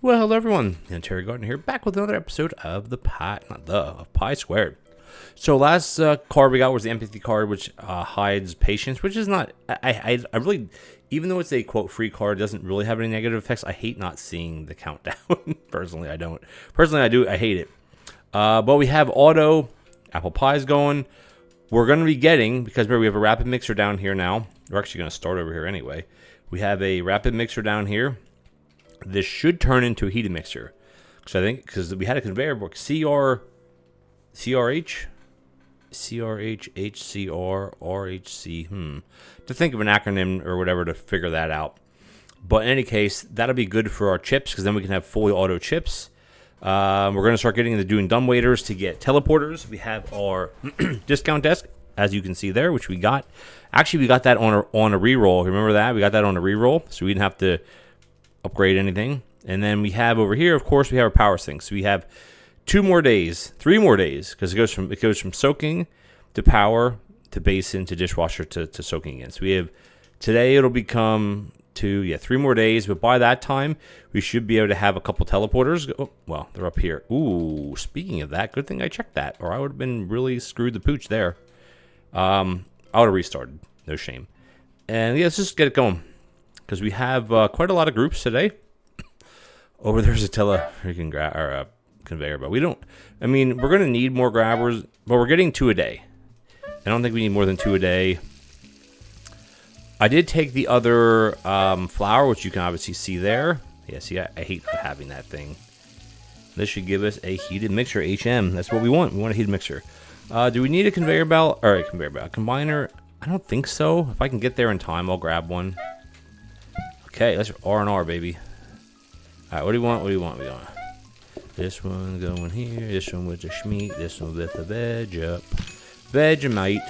Well, hello everyone, TheOntarioGardener here, back with another episode of of Pi Squared. So last card we got was the empathy card, which hides patience, which is not, I really, even though it's a quote free card, doesn't really have any negative effects. I hate not seeing the countdown. Personally, I don't. Personally, I do. I hate it. But we have auto apple pies going. We're going to be getting, because remember we have a rapid mixer down here now. We're actually going to start over here anyway. We have a rapid mixer down here. This should turn into a heated mixer. So I think, because we had a conveyor book, CRH, HCR, RHC, to think of an acronym or whatever to figure that out. But in any case, that'll be good for our chips, because then we can have fully auto chips. We're going to start getting into doing dumbwaiters to get teleporters. We have our discount desk, as you can see there, which we got. Actually, we got that on a reroll. Remember that? We got that on a reroll, so we didn't have to upgrade anything. And then we have over here, of course, we have our power sink. So we have 3 more days, because it goes from soaking to power to basin to dishwasher to soaking again. So we have today it'll become 3 more days, but by that time we should be able to have a couple teleporters. Oh, well, they're up here. Ooh, speaking of that, good thing I checked that, or I would have been really screwed the pooch there. I would have restarted, no shame. And yeah, let's just get it going, because we have quite a lot of groups today. Over there's a conveyor, but we don't. I mean, we're gonna need more grabbers, but we're getting 2 a day. I don't think we need more than 2 a day. I did take the other flour, which you can obviously see there. Yeah, see, I hate not having that thing. This should give us a heated mixer, HM. That's what we want. We want a heated mixer. Do we need a conveyor belt? Or a conveyor belt. Combiner? I don't think so. If I can get there in time, I'll grab one. Okay, let's R&R, baby. All right, what do you want? What do you want? This one going here. This one with the schmeat. This one with the veg-up. Vegemite.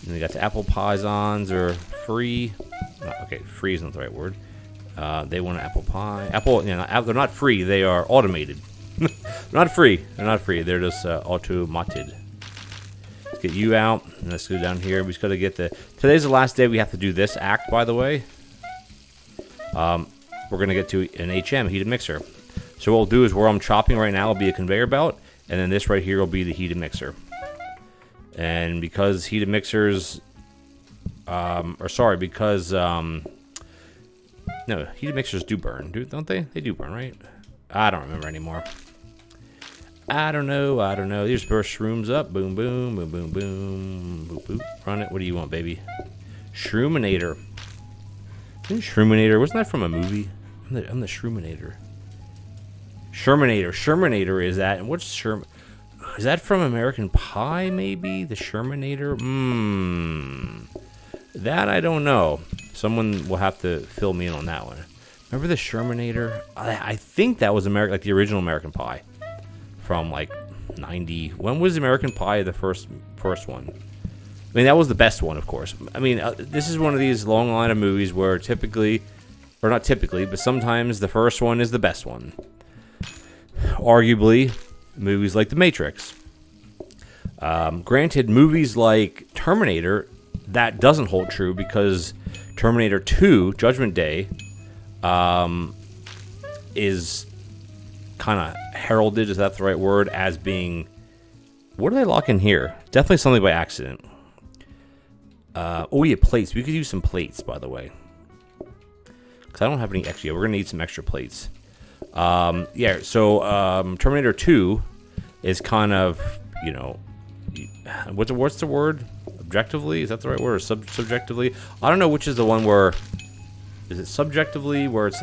And we got the apple pies are free. Okay, free isn't the right word. They want an apple pie. They're not free. They are automated. They're not free. They're just automated. Let's get you out. And let's go down here. We just got to get today's the last day we have to do this act, by the way. We're going to get to an HM, heated mixer. So what we'll do is where I'm chopping right now will be a conveyor belt, and then this right here will be the heated mixer. And because heated mixers, heated mixers do burn, don't they? They do burn, right? I don't remember anymore. I don't know. You just burst shrooms up. Boom, boom, boom, boom, boom. Boop, boop. Run it. What do you want, baby? Shroominator. Shroominator. Wasn't that from a movie? I'm the Shroominator. Shermanator is that. And what's Sherm? Is that from American Pie, maybe? The Shermanator? That I don't know. Someone will have to fill me in on that one. Remember the Shermanator? I think that was the original American Pie. From 90. When was American Pie the first one? I mean, that was the best one, of course. I mean, this is one of these long line of movies where not typically, but sometimes the first one is the best one. Arguably, movies like The Matrix. Granted, movies like Terminator, that doesn't hold true, because Terminator 2, Judgment Day, is kind of heralded, is that the right word, as being... What do they lock in here? Definitely something by accident. Plates. We could use some plates, by the way. Because I don't have any extra. We're going to need some extra plates. Terminator 2 is kind of, what's the word? Objectively? Is that the right word? Or subjectively? I don't know which is the one where... Is it subjectively, where it's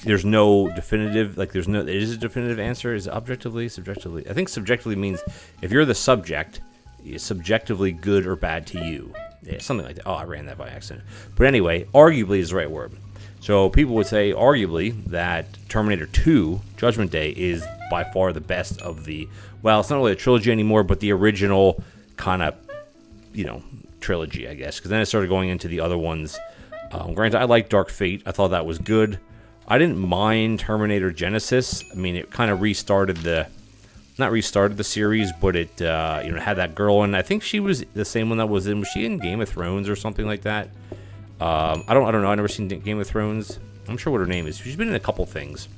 there's no definitive, it is a definitive answer? Is it objectively, subjectively? I think subjectively means if you're the subject, it's subjectively good or bad to you. Yeah, something like that. Oh, I ran that by accident. But anyway, arguably is the right word. So people would say, arguably, that Terminator 2, Judgment Day, is by far the best of the... Well, it's not really a trilogy anymore, but the original kind of, trilogy, I guess. Because then it started going into the other ones. Granted, I liked Dark Fate. I thought that was good. I didn't mind Terminator Genesis. I mean, it kind of restarted the series, but it had that girl, and I think she was the same one that was she in Game of Thrones or something like that? I don't know. I've never seen Game of Thrones. I'm sure what her name is. She's been in a couple things.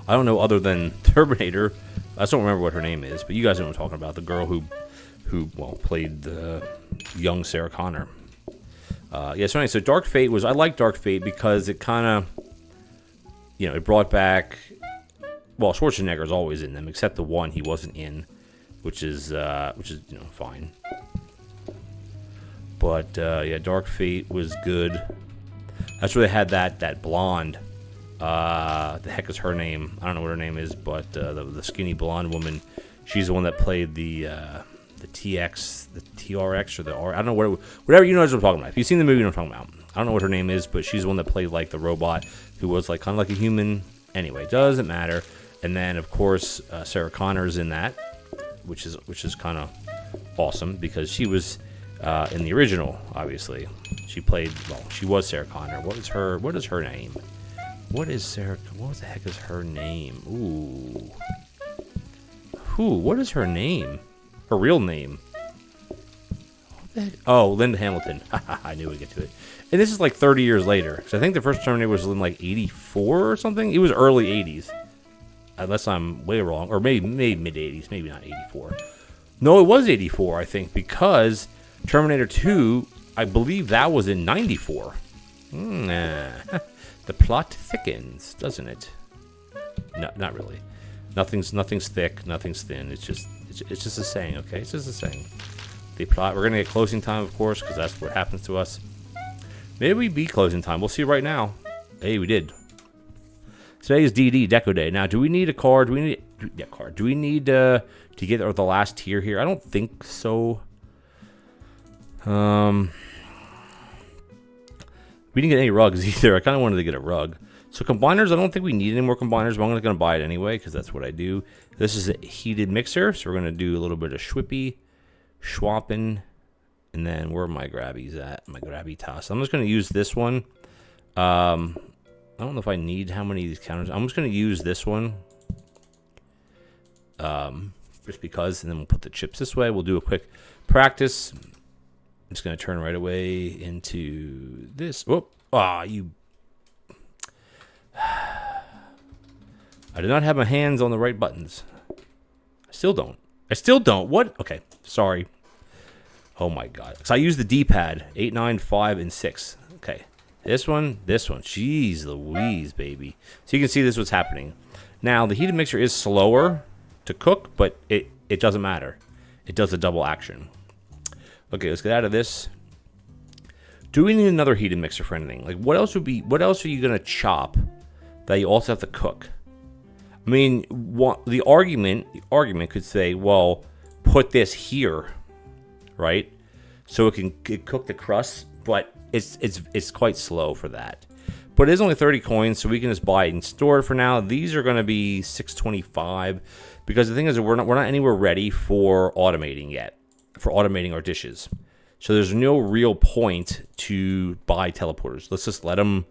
I don't know other than Terminator. I just don't remember what her name is, but you guys know what I'm talking about. The girl who played the young Sarah Connor. Yeah, so anyway, so Dark Fate I like Dark Fate because it kind of, it brought back, well, Schwarzenegger's always in them, except the one he wasn't in, which is fine. But, yeah, Dark Fate was good. That's where they had that blonde. The heck is her name? I don't know what her name is, but the skinny blonde woman, she's the one that played the TX, the TRX, or the R. I don't know whatever. You know what I'm talking about. If you've seen the movie, you know what I'm talking about. I don't know what her name is, but she's the one that played like the robot who was like kind of like a human. Anyway, doesn't matter. And then of course Sarah Connor's in that, which is kind of awesome because she was in the original. Obviously, she was Sarah Connor. What is her name? What the heck is her name? What is her name? Her real name. What the heck? Oh, Linda Hamilton. I knew we'd get to it. And this is like 30 years later. Because I think the first Terminator was in like 84 or something. It was early 80s. Unless I'm way wrong. Or maybe mid-80s. Maybe not 84. No, it was 84, I think. Because Terminator 2, I believe that was in 94. The plot thickens, doesn't it? No, not really. Nothing's thick, nothing's thin. It's just a saying, okay? It's just a saying. The plot. We're gonna get closing time, of course, because that's what happens to us. Maybe we beat closing time. We'll see right now. Hey, we did. Today is DD Deco Day. Now, do we need a card? Do we need to get the last tier here? I don't think so. We didn't get any rugs either. I kind of wanted to get a rug. So combiners, I don't think we need any more combiners, but I'm going to buy it anyway because that's what I do. This is a heated mixer, so we're going to do a little bit of schwapping, and then where are my grabbies at? My grabby toss. I'm just going to use this one. I don't know if I need how many of these counters. I'm just going to use this one, just because, and then we'll put the chips this way. We'll do a quick practice. I'm just going to turn right away into this. Whoop! You. I do not have my hands on the right buttons. I still don't. What? Okay, sorry. Oh my god. So I use the D-pad. 8, 9, 5, and 6. Okay. This one. Jeez Louise, baby. So you can see this is what's happening. Now, the heated mixer is slower to cook, but it doesn't matter. It does a double action. Okay, let's get out of this. Do we need another heated mixer for anything? Like, what else are you going to chop that you also have to cook? I mean, the argument could say, well, put this here, right? So it can cook the crust, but it's quite slow for that. But it is only 30 coins, so we can just buy it and store it for now. These are going to be $6.25 because the thing is that we're not anywhere ready for automating yet, for automating our dishes. So there's no real point to buy teleporters. Let's just let them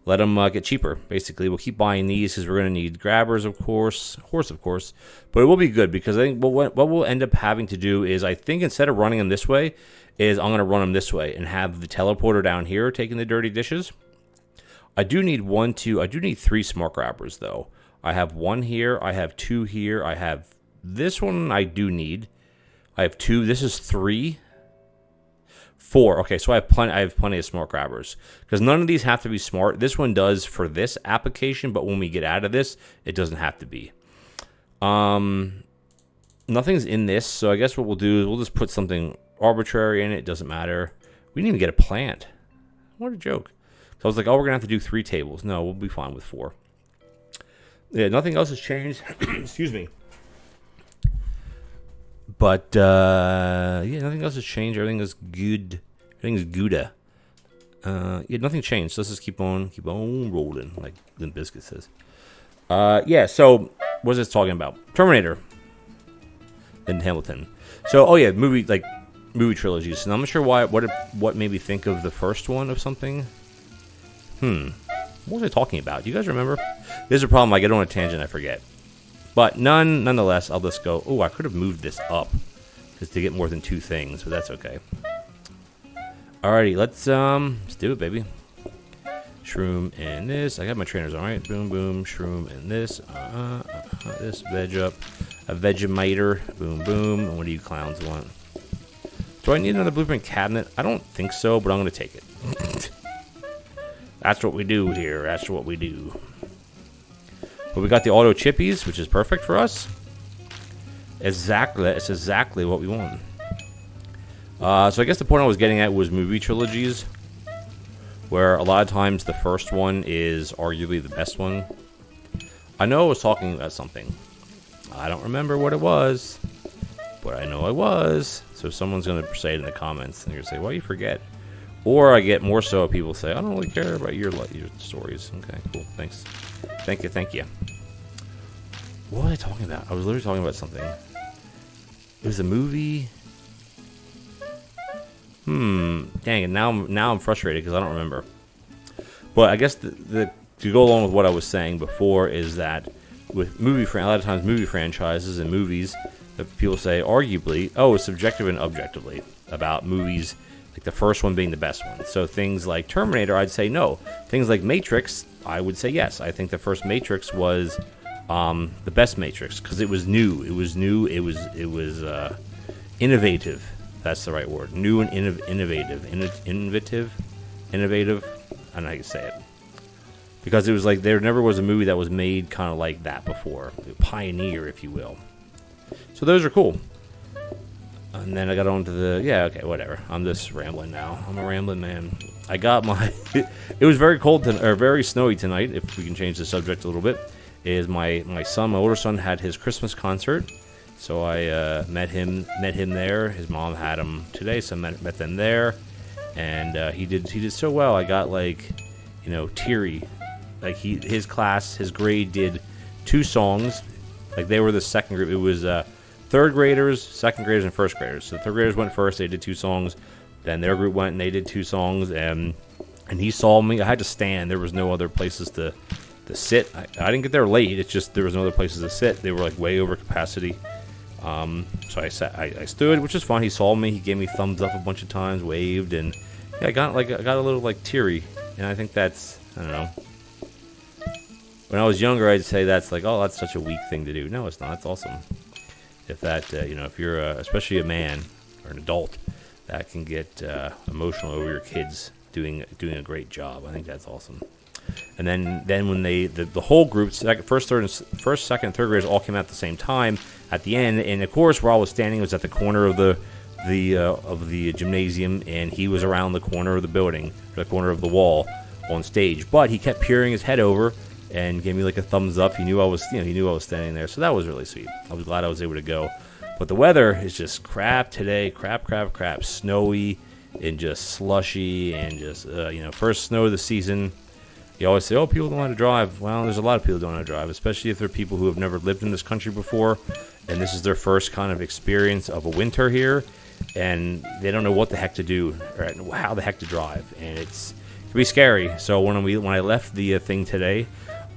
get cheaper. Basically, we'll keep buying these because we're going to need grabbers, of course, but it will be good because I think what we'll end up having to do is, I think instead of running them this way, is I'm going to run them this way and have the teleporter down here taking the dirty dishes. I do need 3 smart grabbers though. I have 1 here, I have 2 here, I have this one I do need. I have 2. This is 3. 4. Okay, so I have plenty of smart grabbers because none of these have to be smart. This one does for this application, but when we get out of this, it doesn't have to be. Nothing's in this, so I guess what we'll do is we'll just put something arbitrary in it. It doesn't matter. We didn't even get a plant. What a joke. So I was like, oh, we're gonna have to do 3 tables. No, we'll be fine with 4. Yeah, nothing else has changed. Excuse me. But, yeah, nothing else has changed. Everything is good. Everything's Gouda. Yeah, nothing changed. So let's just keep on rolling, like Limp Bizkit says. Yeah, so what was this talking about? Terminator. And Hamilton. So, oh yeah, movie trilogies. And I'm not sure what made me think of the first one of something. What was I talking about? Do you guys remember? There's a problem. I get on a tangent, I forget. But nonetheless, I'll just go. Oh, I could have moved this up to get more than 2 things, but that's okay. Alrighty, let's do it, baby. Shroom and this. I got my trainers on, right? Boom, boom. Shroom and this. This veg up. A Vegemiter. Boom, boom. And what do you clowns want? Do I need another blueprint cabinet? I don't think so, but I'm going to take it. That's what we do here. That's what we do. But we got the auto chippies, which is perfect for us. Exactly. It's exactly what we want. So I guess the point I was getting at was movie trilogies, where a lot of times the first one is arguably the best one. I know I was talking about something. I don't remember what it was, but I know I was. So someone's going to say it in the comments, and you're going to say, why do you forget? Or I get more so people say, I don't really care about your stories. Okay, cool, thanks. Thank you. What was I talking about? I was literally talking about something. It was a movie. Dang it, now I'm frustrated because I don't remember. But I guess to go along with what I was saying before is that with a lot of times movie franchises and movies, that people say arguably, it's subjective and objectively about movies, like the first one being the best one. So things like Terminator, I'd say no. Things like Matrix, I would say yes. I think the first Matrix was the best Matrix because it was new. It was innovative. That's the right word. New and innovative. Innovative. I don't know how you say it. Because it was like there never was a movie that was made kind of like that before. Pioneer, if you will. So those are cool. And then I got on to okay, whatever. I'm just rambling now. I'm a rambling man. I got my... It was very cold, or very snowy tonight, if we can change the subject a little bit. My older son, had his Christmas concert. So I met him there. His mom had him today, so I met them there. And he did so well. I got teary. Like his grade did 2 songs. Like they were the second group. It was third graders, second graders, and first graders. So the third graders went first. They did 2 songs. Then their group went and they did 2 songs. And he saw me. I had to stand. There was no other places to sit. I didn't get there late. It's just there was no other places to sit. They were like way over capacity. So I stood, which is fun. He saw me. He gave me thumbs up a bunch of times, waved, and I got a little teary. And I think that's, I don't know. When I was younger, I'd say that's that's such a weak thing to do. No, it's not. It's awesome. If that, if you're especially a man or an adult, that can get emotional over your kids doing a great job. I think that's awesome. And then when the whole group, first, second, third graders all came out at the same time at the end, and of course where I was standing was at the corner of the gymnasium, and he was around the corner of the building, the corner of the wall on stage. But he kept peering his head over and gave me a thumbs up. He knew I was standing there, so that was really sweet. I was glad I was able to go. But the weather is just crap today, crap, snowy and just slushy, and just first snow of the season. You always say, people don't know how to drive. Well, there's a lot of people who don't know how to drive, especially if they're people who have never lived in this country before, and this is their first kind of experience of a winter here, and they don't know what the heck to do or how the heck to drive, and it can be scary. So when I left the thing today,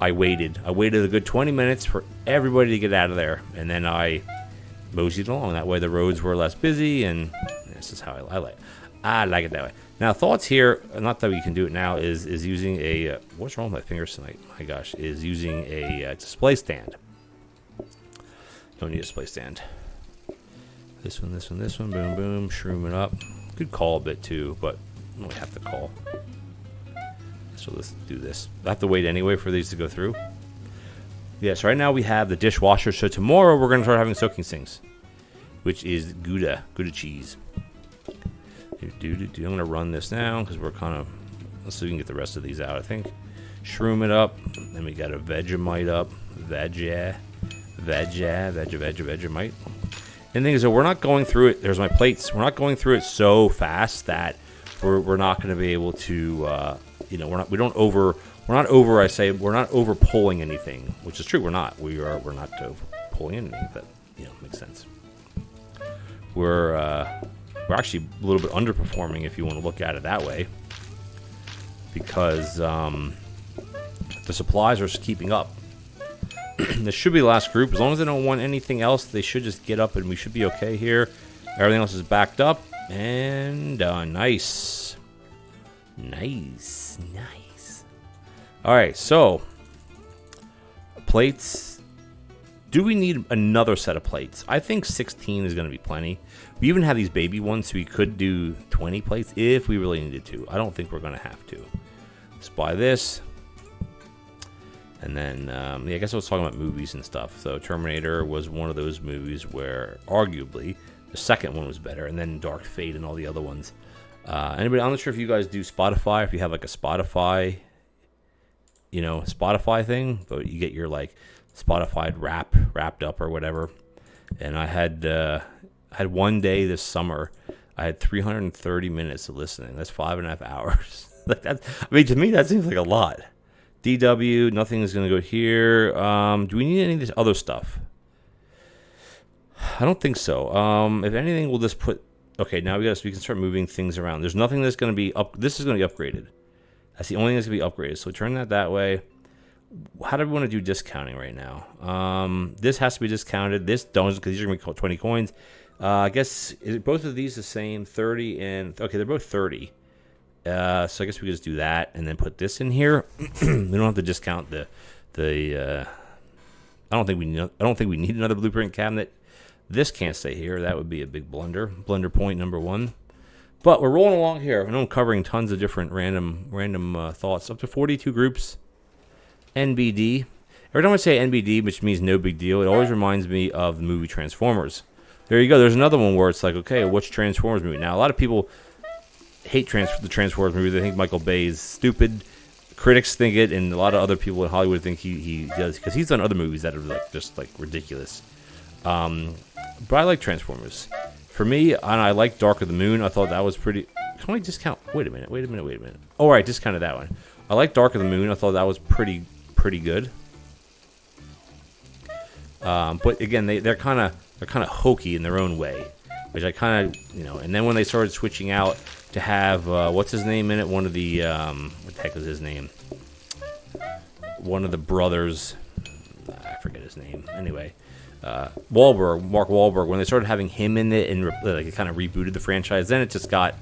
I waited a good 20 minutes for everybody to get out of there, and then I moseyed along. That way the roads were less busy, and this is how I like it. I like it that way. Now, thoughts here, not that we can do it now, is using a, what's wrong with my fingers tonight? My gosh, is using a display stand. Don't need a display stand. This one, boom, boom, shroom it up. Could call a bit too, but I don't have to call. So let's do this. I have to wait anyway for these to go through. Yes, right now we have the dishwasher, so tomorrow we're going to start having soaking sinks, which is Gouda cheese. I'm going to run this now because we're kind of, let's see if we can get the rest of these out, I think. Shroom it up. Then we got a Vegemite up. Vegemite. And the thing is that we're not going through it. There's my plates. We're not going through it so fast that we're not going to be able to, we're not over pulling anything, which is true. We're not over pulling anything. That makes sense. We're actually a little bit underperforming if you want to look at it that way, because the supplies are keeping up. This should be the last group. As long as they don't want anything else, they should just get up and we should be okay here. Everything else is backed up. And done. Nice. Nice. Nice. All right, so plates. Do we need another set of plates? I think 16 is going to be plenty. We even have these baby ones, so we could do 20 plates if we really needed to. I don't think we're going to have to. Let's buy this. And then, yeah, I guess I was talking about movies and stuff. So Terminator was one of those movies where arguably the second one was better, and then Dark Fate and all the other ones. Anybody? I'm not sure if you guys do Spotify, if you have like a Spotify, Spotify thing, but you get your like Spotify wrapped up or whatever. And I had one day this summer, I had 330 minutes of listening. That's 5.5 hours. Like that. I mean, to me, that seems like a lot. DW, nothing is going to go here. Do we need any of this other stuff? I don't think so. If anything, we'll just put... Okay, now we can start moving things around. There's nothing that's going to be up. This is going to be upgraded. That's the only thing that's going to be upgraded. So turn that way. How do we want to do discounting right now? This has to be discounted. This don't, because these are going to be 20 coins. I guess both of these the same, 30 and... Okay, they're both 30. So I guess we could just do that and then put this in here. We don't have to discount the I don't think we need another blueprint cabinet. This can't stay here. That would be a big blunder. Blunder point number 1. But we're rolling along here. I know I'm covering tons of different random thoughts. Up to 42 groups. NBD. Every time I say NBD, which means no big deal, it always reminds me of the movie Transformers. There you go. There's another one where it's like, okay, what's Transformers movie? Now, a lot of people hate the Transformers movie. They think Michael Bay is stupid. Critics think it, and a lot of other people in Hollywood think he does, because he's done other movies that are just ridiculous. But I like Transformers. For me, and I like Dark of the Moon. I thought that was pretty... Can I discount... Wait a minute. Oh, right, discounted that one. I like Dark of the Moon. I thought that was pretty good. But again, they're kind of hokey in their own way, which I kind of, and then when they started switching out to have what's his name in it, one of the what the heck is his name? One of the brothers, I forget his name. Anyway, Mark Wahlberg. When they started having him in it and it kind of rebooted the franchise, then it just got...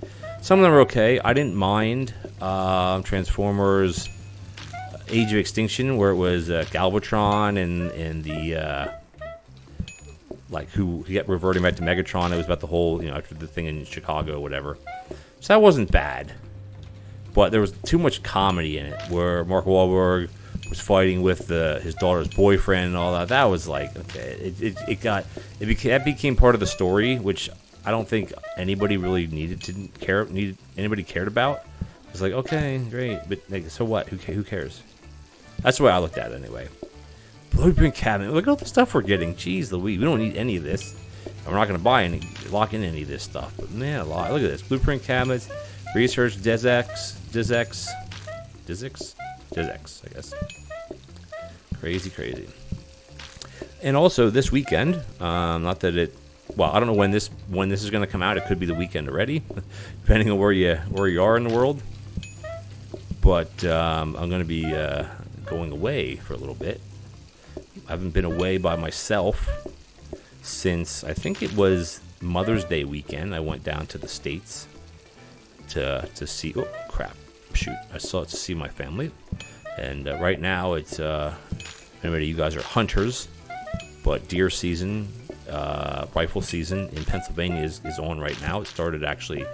Some of them were okay. I didn't mind Transformers Age of Extinction, where it was Galvatron and the who kept reverting back to Megatron. It was about the whole, after the thing in Chicago or whatever. So that wasn't bad. But there was too much comedy in it, where Mark Wahlberg was fighting with his daughter's boyfriend and all that. That was like, okay, that became part of the story, which I don't think anybody really anybody cared about. It's like, okay, great, but so what? Who cares? That's the way I looked at it anyway. Blueprint cabinet. Look at all the stuff we're getting. Jeez Louise, we don't need any of this. And we're not going to lock in any of this stuff. But man, a lot. Look at this. Blueprint cabinets, research, DizX, I guess. Crazy. And also this weekend, not that it... Well, I don't know when this is going to come out. It could be the weekend already, depending on where you are in the world. But I'm going to be going away for a little bit. I haven't been away by myself since, I think it was Mother's Day weekend. I went down to the States to see... Oh, crap. Shoot. I saw it to see my family. And right now it's... Anybody of you guys are hunters, but deer season... rifle season in Pennsylvania is on right now. It started actually.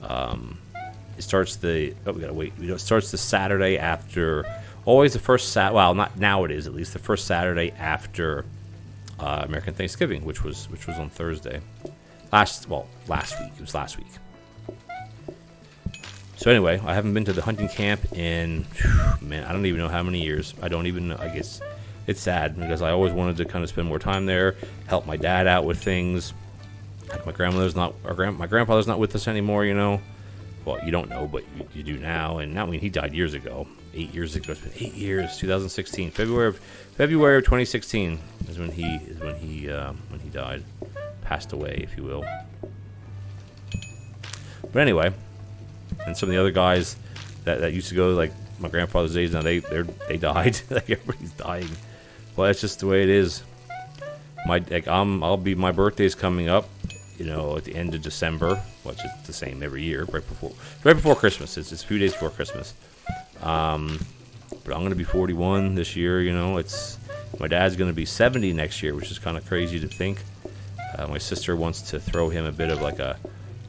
It starts the. Oh, we gotta wait. It starts the Saturday after. Always the first Well, not now. It is at least the first Saturday after American Thanksgiving, which was on Thursday. Last week. It was last week. So anyway, I haven't been to the hunting camp in man. I don't even know how many years. I don't even know. I guess. It's sad because I always wanted to kind of spend more time there, help my dad out with things. My grandmother's my grandfather's not with us anymore, Well, you don't know, but you do now. And now, he died years ago. 8 years ago. It's been 8 years. 2016, February of 2016 is when he died, passed away, if you will. But anyway, and some of the other guys that used to go like my grandfather's days, now they died. Like everybody's dying. Well, that's just the way it is. My birthday's coming up you know, at the end of December, which is the same every year, right before Christmas. It's a few days before Christmas. But I'm going to be 41 this year, you know. My dad's going to be 70 next year, which is kind of crazy to think. My sister wants to throw him a bit of like a,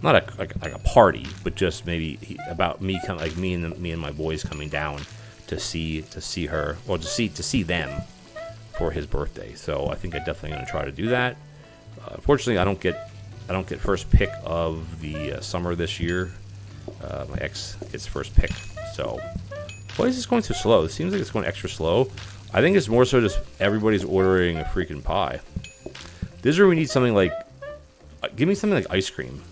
not a party, but just maybe about me, kind of like me and my boys coming down to see her, or to see them for his birthday. So I think I'm definitely going to try to do that. Unfortunately, I don't get first pick of the summer this year. My ex gets first pick. So why is this going so slow? It seems like it's going extra slow. I think it's more so just everybody's ordering a freaking pie. This is where we need something like, give me something like ice cream.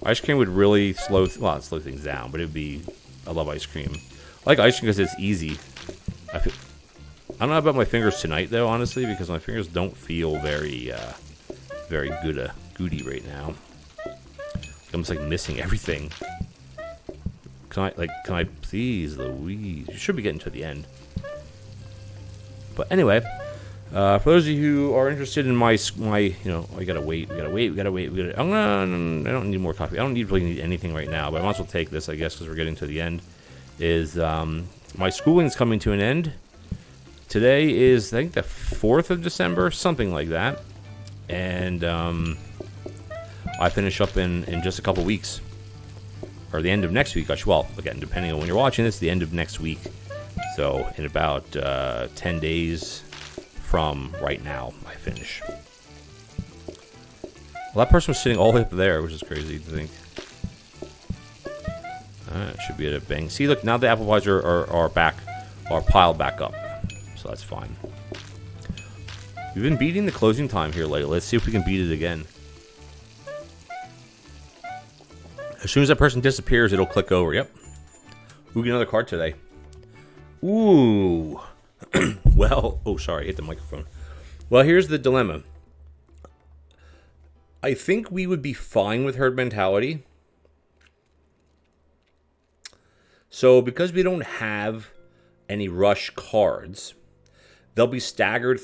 Ice cream would really slow things down, but I love ice cream. I like ice cream because it's easy. I don't know about my fingers tonight, though, honestly, because my fingers don't feel very goody right now. I'm just like missing everything. Can I please, Louise? You should be getting to the end. But anyway, for those of you who are interested in my, you know, we gotta wait. I don't need more coffee. I don't really need anything right now, but I might as well take this, I guess, because we're getting to the end. My schooling's coming to an end. Today is, I think, the 4th of December, something like that. And I finish up in just a couple weeks. Or the end of next week. Well, again, depending on when you're watching this, the end of next week. So in about 10 days from right now, I finish. Well, that person was sitting all the way up there, which is crazy to think. It should be at a bang. See, look, now the apple pies are piled back up. So that's fine. We've been beating the closing time here lately. Let's see if we can beat it again. As soon as that person disappears, it'll click over. Yep. We'll get another card today. Ooh. Well, oh, sorry, I hit the microphone. Well, here's the dilemma. I think we would be fine with herd mentality. So, because we don't have any rush cards, they'll be staggered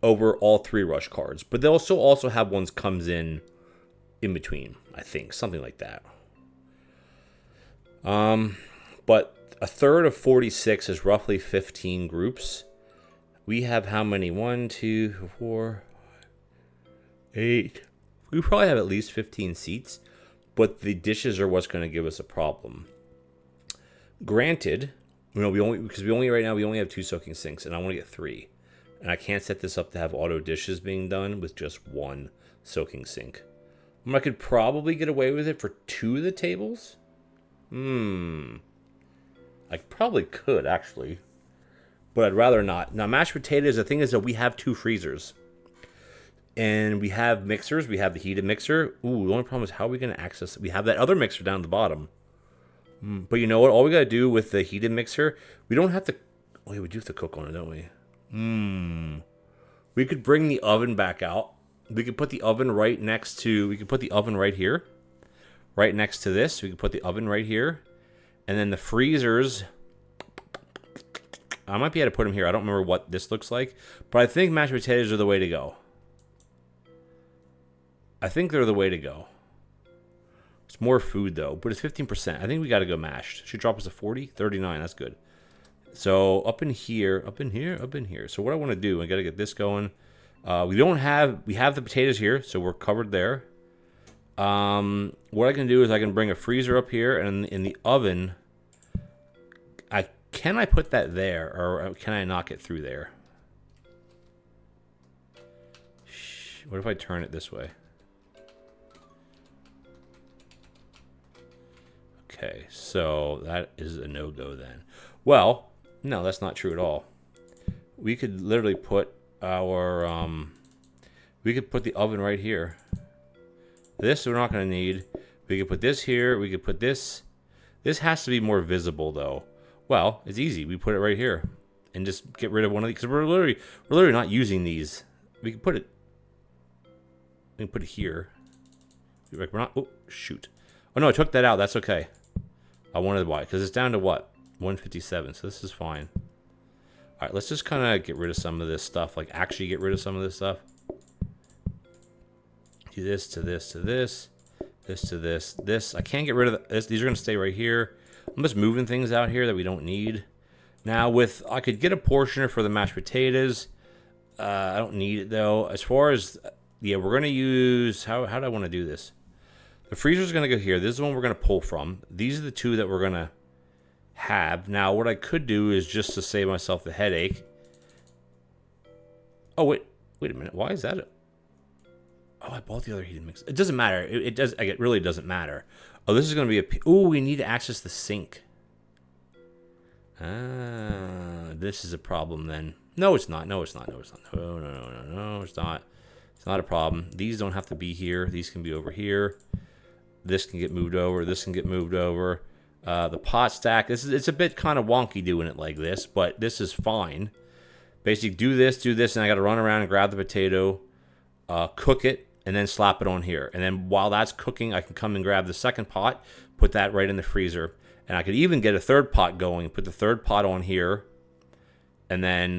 over all 3 rush cards. But they'll also have ones comes in between, I think. Something like that. But a third of 46 is roughly 15 groups. We have how many? 1, 2, 4, 8. We probably have at least 15 seats, but the dishes are what's going to give us a problem. Granted, you know, we only have 2 soaking sinks, and I want to get 3. And I can't set this up to have auto dishes being done with just 1 soaking sink. I could probably get away with it for 2 of the tables. I probably could, actually. But I'd rather not. Now, mashed potatoes, the thing is that we have 2 freezers. And we have mixers. We have the heated mixer. Ooh, the only problem is how are we going to access it? We have that other mixer down at the bottom. But you know what? All we got to do with the heated mixer, we don't have to... Wait, we do have to cook on it, don't we? We could bring the oven back out. We could put the oven right next to... We could put the oven right here. Right next to this. We could put the oven right here. And then the freezers... I might be able to put them here. I don't remember what this looks like. But I think mashed potatoes are the way to go. I think they're the way to go. It's more food, though. But it's 15%. I think we got to go mashed. Should drop us to 40? 39. That's good. So up in here. So what I want to do, I got to get this going. We have the potatoes here. So we're covered there. What I can do is I can bring a freezer up here. And in the oven... Can I put that there, or can I knock it through there? What if I turn it this way? Okay, so that is a no-go then. Well, no, that's not true at all. We could literally put our, we could put the oven right here. This we're not going to need. We could put this here. We could put this. This has to be more visible, though. Well, it's easy. We put it right here and just get rid of one of these because we're literally not using these. We can put it. We can put it here. We're not. Oh shoot! Oh no, I took that out. That's okay. I wanted why because it's down to what 157. So this is fine. All right, let's just kind of get rid of some of this stuff. Like actually get rid of some of this stuff. Do this to this to this, this to this, this. I can't get rid of this. These are going to stay right here. I'm just moving things out here that we don't need. Now I could get a portioner for the mashed potatoes. I don't need it though. As far as, yeah, we're going to use, how do I want to do this? The freezer's going to go here. This is the one we're going to pull from. These are the two that we're going to have. Now, what I could do is just to save myself the headache. Oh, wait a minute. Why is that? Oh, I bought the other heating mix. It doesn't matter. It really doesn't matter. Oh, this is going to be oh, we need to access the sink. This is a problem then. No, it's not. No, it's not. No, it's not. No, it's not. It's not a problem. These don't have to be here. These can be over here. This can get moved over. This can get moved over. The pot stack. It's a bit kind of wonky doing it like this, but this is fine. Basically, do this, and I got to run around and grab the potato, cook it, and then slap it on here. And then while that's cooking, I can come and grab the second pot, put that right in the freezer. And I could even get a third pot going, put the third pot on here, and then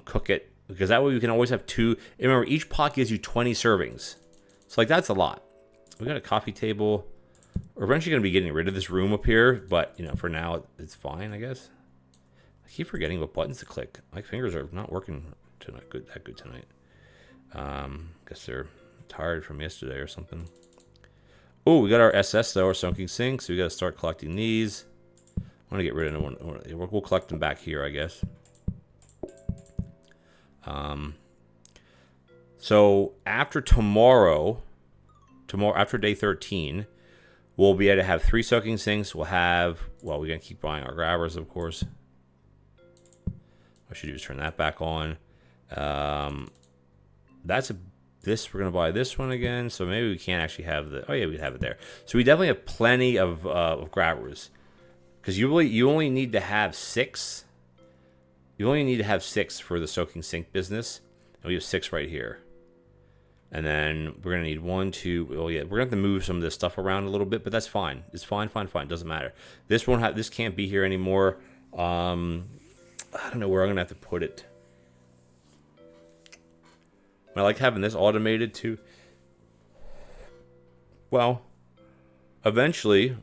cook it. Because that way we can always have two. And remember, each pot gives you 20 servings. So, like, that's a lot. We got a coffee table. We're eventually going to be getting rid of this room up here. But, you know, for now, it's fine, I guess. I keep forgetting what buttons to click. My fingers are not working tonight, that good tonight. Guess they're tired from yesterday or something. Oh, we got our SS though, our soaking sink. So we got to start collecting these. I want to get rid of one. We'll collect them back here, I guess. So after tomorrow, after day 13, we'll be able to have 3 soaking sinks. We'll have, well, we're going to keep buying our grabbers, of course. I should just turn that back on. We're going to buy this one again. So maybe we can't actually have oh yeah, we have it there. So we definitely have plenty of grabbers. Because you only need to have 6. You only need to have 6 for the soaking sink business. And we have 6 right here. And then we're going to need 1, 2. Oh yeah, we're going to have to move some of this stuff around a little bit, but that's fine. It's fine. Doesn't matter. This can't be here anymore. I don't know where I'm going to have to put it. I like having this automated too. Well, eventually,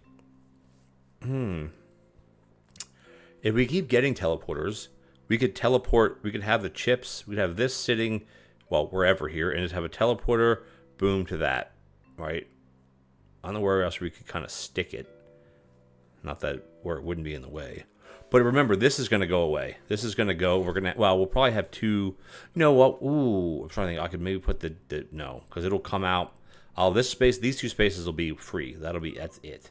if we keep getting teleporters, we could have the chips, we'd have this sitting, well, wherever here, and just have a teleporter, boom, to that, right? I don't know where else we could kind of stick it. Not that where it wouldn't be in the way. But remember, this is going to go away. This is going to go. We'll probably have 2. You know what? Ooh, I'm trying to think. I could maybe put no, because it'll come out. This space, these 2 spaces will be free. That's it.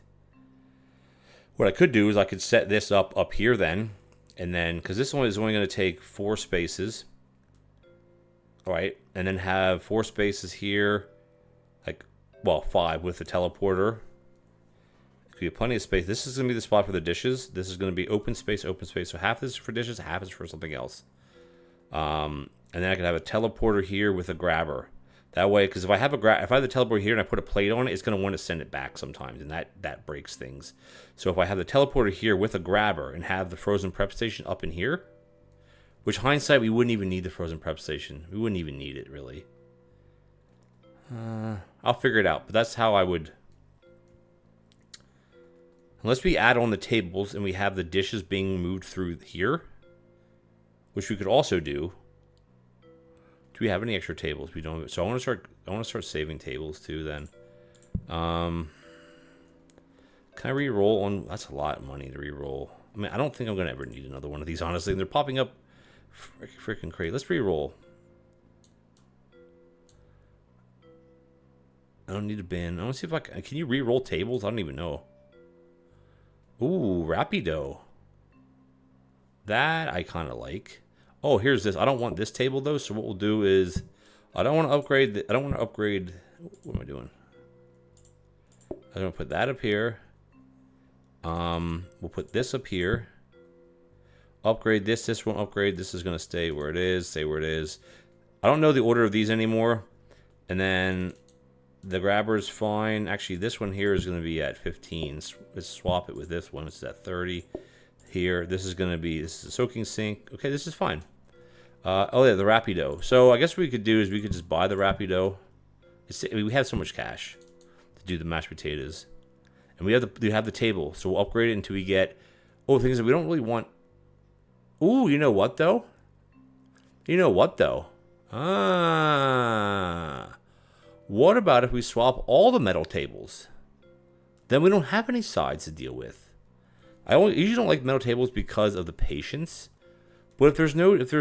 What I could do is I could set this up here then. And then, because this one is only going to take 4 spaces. All right. And then have 4 spaces here. 5 with the teleporter. We have plenty of space. This is going to be the spot for the dishes. This is going to be open space. So half this is for dishes, half is for something else. And then I could have a teleporter here with a grabber. That way, because if I have the teleporter here and I put a plate on it, it's going to want to send it back sometimes, and that breaks things. So if I have the teleporter here with a grabber and have the frozen prep station up in here, which hindsight, we wouldn't even need the frozen prep station. We wouldn't even need it, really. I'll figure it out, but that's how I would... Unless we add on the tables and we have the dishes being moved through here, which we could also do. Do we have any extra tables? We don't. So I want to start saving tables too. Then, can I re-roll on? That's a lot of money to re-roll. I mean, I don't think I'm gonna ever need another one of these. Honestly, and they're popping up freaking crazy. Let's re-roll. I don't need a bin. I want to see if I can you re-roll tables. I don't even know. Ooh, Rapido. That I kind of like. Oh, here's this. I don't want this table though. So what we'll do is, I don't want to upgrade. What am I doing? I'm gonna put that up here. We'll put this up here. Upgrade this. This won't upgrade. This is gonna stay where it is. Stay where it is. I don't know the order of these anymore. And then the grabber's fine. Actually, this one here is going to be at 15. Let's swap it with this one. It's at 30 here. This is a soaking sink. Okay, this is fine. Oh, yeah, the Rapido. So I guess what we could do is we could just buy the Rapido. We have so much cash to do the mashed potatoes. And we have the table, so we'll upgrade it until we get... Oh, the thing is that we don't really want... Ooh, you know what, though? What about if we swap all the metal tables? Then we don't have any sides to deal with. I usually don't like metal tables because of the patience. But if there's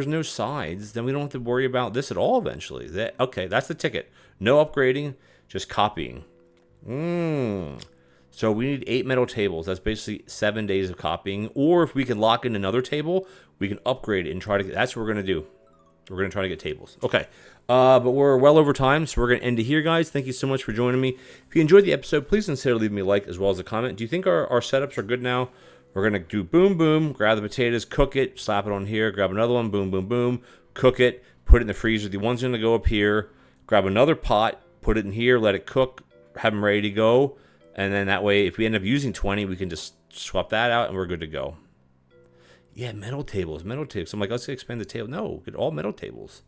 no sides, then we don't have to worry about this at all eventually. Okay, that's the ticket. No upgrading, just copying. So we need 8 metal tables. That's basically 7 days of copying. Or if we can lock in another table, we can upgrade it and try to get... That's what we're going to do. We're going to try to get tables. Okay. But we're well over time, so we're going to end it here, guys. Thank you so much for joining me. If you enjoyed the episode, please consider leaving me a like as well as a comment. Do you think our setups are good now? We're going to do boom, boom, grab the potatoes, cook it, slap it on here, grab another one, boom, boom, boom, cook it, put it in the freezer. The one's going to go up here. Grab another pot, put it in here, let it cook, have them ready to go. And then that way, if we end up using 20, we can just swap that out and we're good to go. Yeah, metal tables. I'm like, let's expand the table. No, get all metal tables.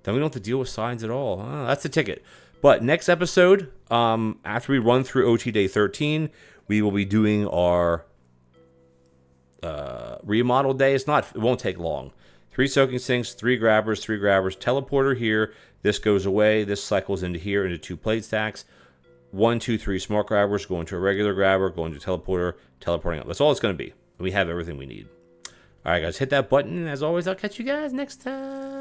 Then we don't have to deal with sides at all. That's the ticket. But next episode, after we run through OT Day 13, we will be doing our remodel day. It won't take long. 3 soaking sinks, 3 grabbers, teleporter here. This goes away. This cycles into here, into 2 plate stacks. 1, 2, 3 smart grabbers, going to a regular grabber, going to a teleporter, teleporting up. That's all it's going to be. We have everything we need. All right, guys, hit that button. And as always, I'll catch you guys next time.